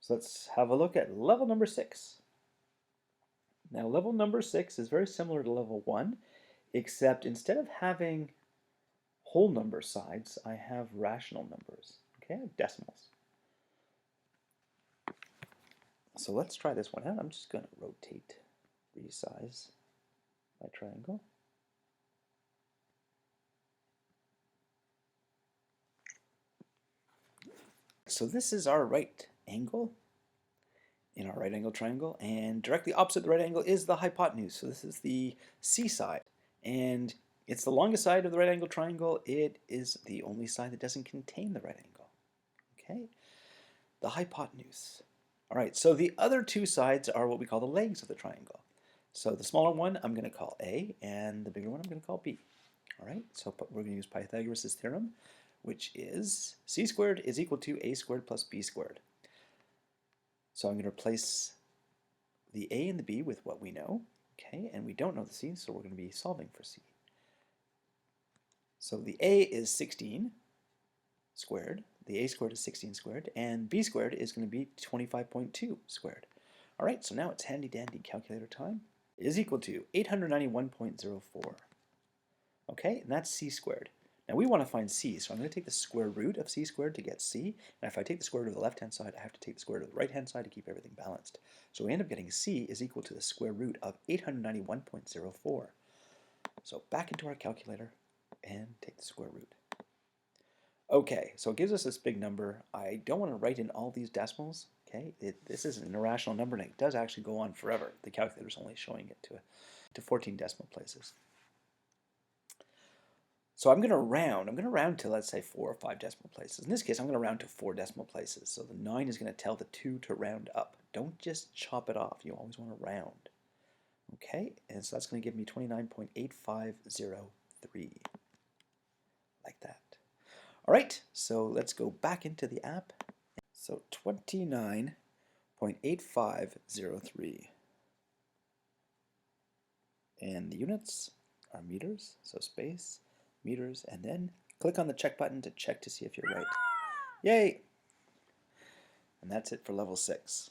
So let's have a look at level number 6. Now level number 6 is very similar to level 1, except instead of having whole number sides, I have rational numbers. Okay, I have decimals. So let's try this one out. I'm just going to rotate, resize my triangle. So this is our right angle in our right angle triangle, and directly opposite the right angle is the hypotenuse. So this is the C side, and it's the longest side of the right angle triangle. It is the only side that doesn't contain the right angle. Okay, the hypotenuse. All right, so the other two sides are what we call the legs of the triangle. So the smaller one I'm going to call A, and the bigger one I'm going to call B. All right, so we're going to use Pythagoras' theorem, which is c squared is equal to a squared plus b squared. So I'm going to replace the a and the b with what we know, okay, and we don't know the c, so we're going to be solving for c. So the a is 16 squared, the a squared is 16 squared, and b squared is going to be 25.2 squared. All right, so now it's handy dandy calculator time. It is equal to 891.04. Okay, and that's c squared. Now we want to find c, so I'm going to take the square root of c squared to get c, and if I take the square root of the left-hand side, I have to take the square root of the right-hand side to keep everything balanced. So we end up getting c is equal to the square root of 891.04. So back into our calculator and take the square root. Okay, so it gives us this big number. I don't want to write in all these decimals. Okay, this is an irrational number, and it does actually go on forever. The calculator's only showing it to 14 decimal places. So I'm going to round to, let's say, 4 or 5 decimal places. In this case, I'm going to round to 4 decimal places. So the 9 is going to tell the 2 to round up. Don't just chop it off. You always want to round. Okay, and so that's going to give me 29.8503. Like that. All right, so let's go back into the app. So 29.8503. And the units are meters, so space, meters, and then click on the check button to check to see if you're right. Yay! And that's it for level 6.